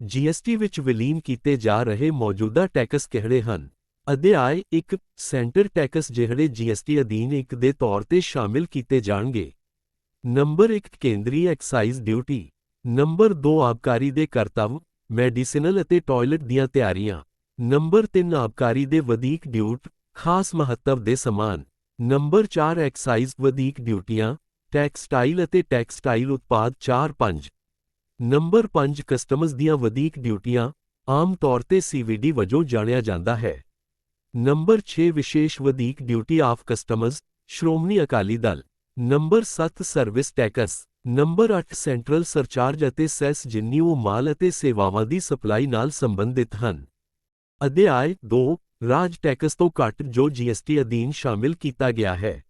GST ਵਿੱਚ ਵਿਲੀਨ ਕੀਤੇ ਜਾ ਰਹੇ ਮੌਜੂਦਾ ਟੈਕਸ ਕਿਹੜੇ ਹਨ? ਅਧਿਆਇ 1 ਸੈਂਟਰ ਟੈਕਸ ਜਿਹੜੇ ਜੀਐਸਟੀ ਅਧੀਨ 1 ਦੇ ਤੌਰ ਤੇ ਸ਼ਾਮਿਲ ਕੀਤੇ ਜਾਣਗੇ। ਨੰਬਰ 1 ਕੇਂਦਰੀ ਐਕਸਾਈਜ਼ ਡਿਊਟੀ। ਨੰਬਰ 2 ਆਬਕਾਰੀ ਦੇ ਕਰਤੱਵ, ਮੈਡੀਸਿਨਲ ਅਤੇ ਟਾਇਲਟ ਦੀਆਂ ਤਿਆਰੀਆਂ। ਨੰਬਰ 3 ਆਬਕਾਰੀ ਦੇ ਵਧੀਕ ਡਿਊਟ, ਖਾਸ ਮਹੱਤਵ ਦੇ ਸਮਾਨ। ਨੰਬਰ 4 ਐਕਸਾਈਜ਼ ਵਧੀਕ ਡਿਊਟੀਆਂ, ਟੈਕਸਟਾਈਲ ਅਤੇ ਟੈਕਸਟਾਈਲ ਉਤਪਾਦ 4-5। ਨੰਬਰ 5 ਕਸਟਮਜ਼ ਦੀਆਂ ਵਧੀਕ ਡਿਊਟੀਆਂ, ਆਮ ਤੌਰ ਤੇ ਸੀਵੀਡੀ ਵਜੋਂ ਜਾਣਿਆ ਜਾਂਦਾ ਹੈ। ਨੰਬਰ 6 ਵਿਸ਼ੇਸ਼ ਵਧੀਕ duty of customs, Shiromani Akali Dal. Number 7 service tax. Number 8 central surcharge ਅਤੇ ਸੈਸ ਜਿੰਨੀ ਉਹ ਮਾਲ ਅਤੇ ਸੇਵਾਵਾਂ ਦੀ ਸਪਲਾਈ ਨਾਲ ਸੰਬੰਧਿਤ ਹਨ। ਅਧਿਆਇ 2 ਰਾਜ ਟੈਕਸ ਤੋਂ ਘੱਟ ਜੋ ਜੀਐਸਟੀ ਅਧੀਨ ਸ਼ਾਮਿਲ ਕੀਤਾ ਗਿਆ ਹੈ।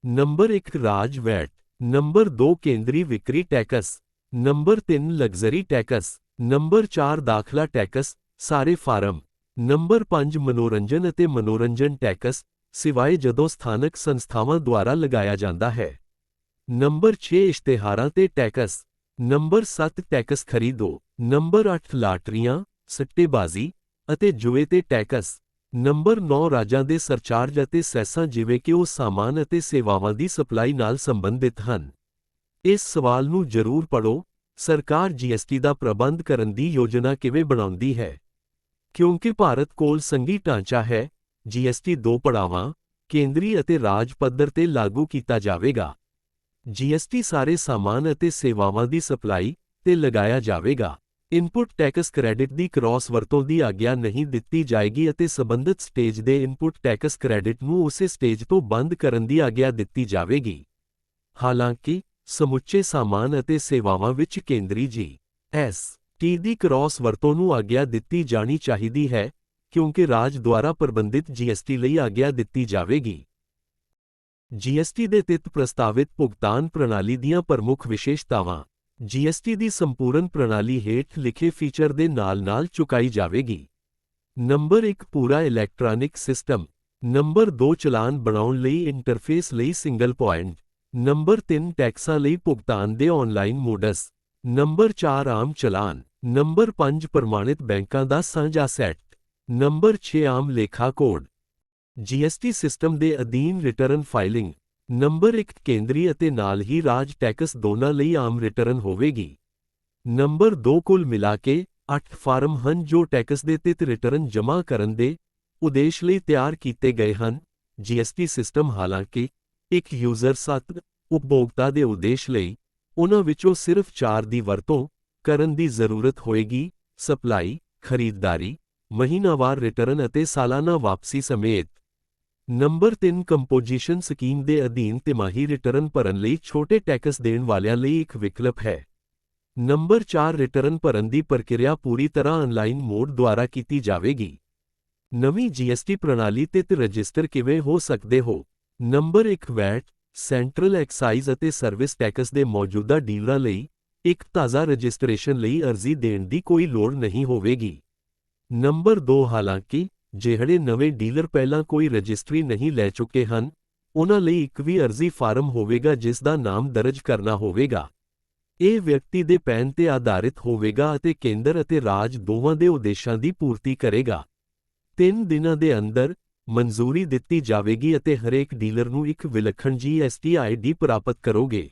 ਨੰਬਰ 1 ਰਾਜ ਵੈਟ। ਨੰਬਰ 2 ਕੇਂਦਰੀ ਵਿਕਰੀ tax. Number 3 luxury tax. Number 4 ਦਾਖਲਾ ਟੈਕਸ, ਸਾਰੇ ਫਾਰਮ। ਨੰਬਰ 5 ਮਨੋਰੰਜਨ ਅਤੇ ਮਨੋਰੰਜਨ ਟੈਕਸ, ਸਿਵਾਏ ਜਦੋਂ ਸਥਾਨਕ ਸੰਸਥਾਵਾਂ ਦੁਆਰਾ ਲਗਾਇਆ ਜਾਂਦਾ ਹੈ। ਨੰਬਰ 6 ਇਸ਼ਤਿਹਾਰਾਂ ਤੇ ਟੈਕਸ। ਨੰਬਰ 7 ਟੈਕਸ ਖਰੀਦੋ। ਨੰਬਰ 8 ਲਾਟਰੀਆਂ, ਸੱਟੇਬਾਜ਼ੀ ਅਤੇ ਜੂਏ ਤੇ ਟੈਕਸ। ਨੰਬਰ 9 ਰਾਜਾਂ ਦੇ ਸਰਚਾਰਜ ਅਤੇ ਸੈਸਾਂ ਜਿਵੇਂ ਕਿ ਉਹ ਸਾਮਾਨ ਅਤੇ ਸੇਵਾਵਾਂ ਦੀ ਸਪਲਾਈ ਨਾਲ ਸੰਬੰਧਿਤ ਹਨ। ਇਸ ਸਵਾਲ ਨੂੰ ਜ਼ਰੂਰ ਪੜ੍ਹੋ, ਸਰਕਾਰ ਜੀਐਸਟੀ ਦਾ ਪ੍ਰਬੰਧ ਕਰਨ ਦੀ ਯੋਜਨਾ ਕਿਵੇਂ ਬਣਾਉਂਦੀ ਹੈ? ਕਿਉਂਕਿ ਭਾਰਤ ਕੋਲ ਸੰਘੀ ਢਾਂਚਾ ਹੈ, ਜੀਐਸਟੀ 2 ਪੜਾਵਾਂ, ਕੇਂਦਰੀ ਅਤੇ ਰਾਜ ਪੱਧਰ ਤੇ ਲਾਗੂ ਕੀਤਾ ਜਾਵੇਗਾ। ਜੀਐਸਟੀ ਸਾਰੇ ਸਾਮਾਨ ਅਤੇ ਸੇਵਾਵਾਂ ਦੀ ਸਪਲਾਈ ਤੇ ਲਗਾਇਆ ਜਾਵੇਗਾ। ਇਨਪੁਟ ਟੈਕਸ ਕ੍ਰੈਡਿਟ ਦੀ ਕ੍ਰਾਸ ਵਰਤੋਂ ਦੀ ਆਗਿਆ ਨਹੀਂ ਦਿੱਤੀ ਜਾਏਗੀ ਅਤੇ ਸਬੰਧਤ ਸਟੇਜ ਦੇ ਇਨਪੁਟ ਟੈਕਸ ਕ੍ਰੈਡਿਟ ਨੂੰ ਉਸੇ ਸਟੇਜ ਤੋਂ ਬੰਦ ਕਰਨ ਦੀ ਆਗਿਆ ਦਿੱਤੀ ਜਾਵੇਗੀ। ਹਾਲਾਂਕਿ, ਸਮੁੱਚੇ ਸਾਮਾਨ ਅਤੇ ਸੇਵਾਵਾਂ ਵਿੱਚ ਕੇਂਦਰੀ ਜੀ.ਐਸ.ਟੀ ਦੀ ਕ੍ਰਾਸ ਵਰਤੋਂ ਨੂੰ ਆਗਿਆ ਦਿੱਤੀ ਜਾਣੀ ਚਾਹੀਦੀ ਹੈ, ਕਿਉਂਕਿ ਰਾਜ ਦੁਆਰਾ ਪ੍ਰਬੰਧਿਤ ਜੀਐਸਟੀ ਲਈ ਆਗਿਆ ਦਿੱਤੀ ਜਾਵੇਗੀ। ਜੀਐਸਟੀ ਦੇ ਤਹਿਤ ਪ੍ਰਸਤਾਵਿਤ ਭੁਗਤਾਨ ਪ੍ਰਣਾਲੀ ਦੀਆਂ ਪ੍ਰਮੁੱਖ ਵਿਸ਼ੇਸ਼ਤਾਵਾਂ। ਜੀਐਸਟੀ ਦੀ ਸੰਪੂਰਨ ਪ੍ਰਣਾਲੀ ਹੇਠ ਲਿਖੇ ਫੀਚਰ ਦੇ ਨਾਲ-ਨਾਲ ਚੁਕਾਈ ਜਾਵੇਗੀ। ਨੰਬਰ 1 ਪੂਰਾ ਇਲੈਕਟ੍ਰਾਨਿਕ ਸਿਸਟਮ। ਨੰਬਰ 2 ਚਲਾਨ ਬਣਾਉਣ ਲਈ ਇੰਟਰਫੇਸ ਲਈ ਸਿੰਗਲ ਪੁਆਇੰਟ। ਨੰਬਰ 3 ਟੈਕਸਾਂ ਲਈ ਭੁਗਤਾਨ ਦੇ ਆਨਲਾਈਨ ਮੋਡਸ। ਨੰਬਰ 4 ਆਮ ਚਲਾਨ। ਨੰਬਰ 5 ਪ੍ਰਮਾਣਿਤ ਬੈਂਕਾਂ ਦਾ ਸਾਂਝਾ ਸੈੱਟ। ਨੰਬਰ 6 ਆਮ ਲੇਖਾ ਕੋਡ। ਜੀਐਸਟੀ ਸਿਸਟਮ ਦੇ ਅਧੀਨ ਰਿਟਰਨ ਫਾਈਲਿੰਗ। ਨੰਬਰ 1 ਕੇਂਦਰੀ ਅਤੇ ਨਾਲ ਹੀ ਰਾਜ ਟੈਕਸ ਦੋਨਾਂ ਲਈ ਆਮ ਰਿਟਰਨ ਹੋਵੇਗੀ। ਨੰਬਰ 2 ਕੁੱਲ ਮਿਲਾ ਕੇ 8 ਫਾਰਮ ਹਨ ਜੋ ਟੈਕਸ ਦੇ ਤਹਿਤ ਰਿਟਰਨ ਜਮ੍ਹਾਂ ਕਰਨ ਦੇ ਉਦੇਸ਼ ਲਈ ਤਿਆਰ ਕੀਤੇ ਗਏ ਹਨ। ਜੀਐਸਟੀ ਸਿਸਟਮ ਹਾਲਾਂਕਿ ਇੱਕ ਯੂਜ਼ਰ 7 ਉਪਭੋਗਤਾ ਦੇ ਉਦੇਸ਼ ਲਈ, ਉਨ੍ਹਾਂ ਵਿੱਚੋਂ ਸਿਰਫ 4 ਦੀ ਵਰਤੋਂ ਕਰਨ ਦੀ ਜ਼ਰੂਰਤ ਹੋਏਗੀ: ਸਪਲਾਈ, ਖਰੀਦਦਾਰੀ, ਮਹੀਨਾਵਾਰ ਰਿਟਰਨ ਅਤੇ ਸਾਲਾਨਾ ਵਾਪਸੀ ਸਮੇਤ। ਨੰਬਰ 3 ਕੰਪੋਜੀਸ਼ਨ ਸਕੀਮ ਦੇ ਅਧੀਨ ਤਿਮਾਹੀ ਰਿਟਰਨ ਭਰਨ ਲਈ ਛੋਟੇ ਟੈਕਸ ਦੇਣ ਵਾਲਿਆਂ ਲਈ ਇੱਕ ਵਿਕਲਪ ਹੈ। ਨੰਬਰ 4 ਰਿਟਰਨ ਭਰਨ ਦੀ ਪ੍ਰਕਿਰਿਆ ਪੂਰੀ ਤਰ੍ਹਾਂ ਆਨਲਾਈਨ ਮੋਡ ਦੁਆਰਾ ਕੀਤੀ ਜਾਵੇਗੀ। ਨਵੀਂ ਜੀਐਸਟੀ ਪ੍ਰਣਾਲੀ ਤਹਿਤ ਰਜਿਸਟਰ ਕਿਵੇਂ ਹੋ ਸਕਦੇ ਹੋ? ਨੰਬਰ 1 ਵੈਟ, ਸੈਂਟਰਲ ਐਕਸਾਈਜ਼ ਅਤੇ ਸਰਵਿਸ ਟੈਕਸ ਦੇ ਮੌਜੂਦਾ ਡੀਲਰਾਂ ਲਈ ਇੱਕ ਤਾਜ਼ਾ ਰਜਿਸਟ੍ਰੇਸ਼ਨ ਲਈ ਅਰਜ਼ੀ ਦੇਣ ਦੀ ਕੋਈ ਲੋੜ ਨਹੀਂ ਹੋਵੇਗੀ। ਨੰਬਰ 2 ਹਾਲਾਂਕਿ, ਜਿਹੜੇ ਨਵੇਂ ਡੀਲਰ ਪਹਿਲਾਂ ਕੋਈ ਰਜਿਸਟਰੀ ਨਹੀਂ ਲੈ ਚੁੱਕੇ ਹਨ, ਉਨ੍ਹਾਂ ਲਈ ਇੱਕ ਵੀ ਅਰਜ਼ੀ ਫਾਰਮ ਹੋਵੇਗਾ ਜਿਸ ਦਾ ਨਾਮ ਦਰਜ ਕਰਨਾ ਹੋਵੇਗਾ। ਇਹ ਵਿਅਕਤੀ ਦੇ ਪੈਨ ਤੇ ਆਧਾਰਿਤ ਹੋਵੇਗਾ ਅਤੇ ਕੇਂਦਰ ਅਤੇ ਰਾਜ ਦੋਵਾਂ ਦੇ ਉਦੇਸ਼ਾਂ ਦੀ ਪੂਰਤੀ ਕਰੇਗਾ। 3 ਦਿਨਾਂ ਦੇ ਅੰਦਰ ਮਨਜ਼ੂਰੀ ਦਿੱਤੀ ਜਾਵੇਗੀ ਅਤੇ ਹਰੇਕ ਡੀਲਰ ਨੂੰ ਇੱਕ ਵਿਲੱਖਣ ਜੀਐਸਟੀ ਆਈਡੀ ਪ੍ਰਾਪਤ ਕਰੋਗੇ।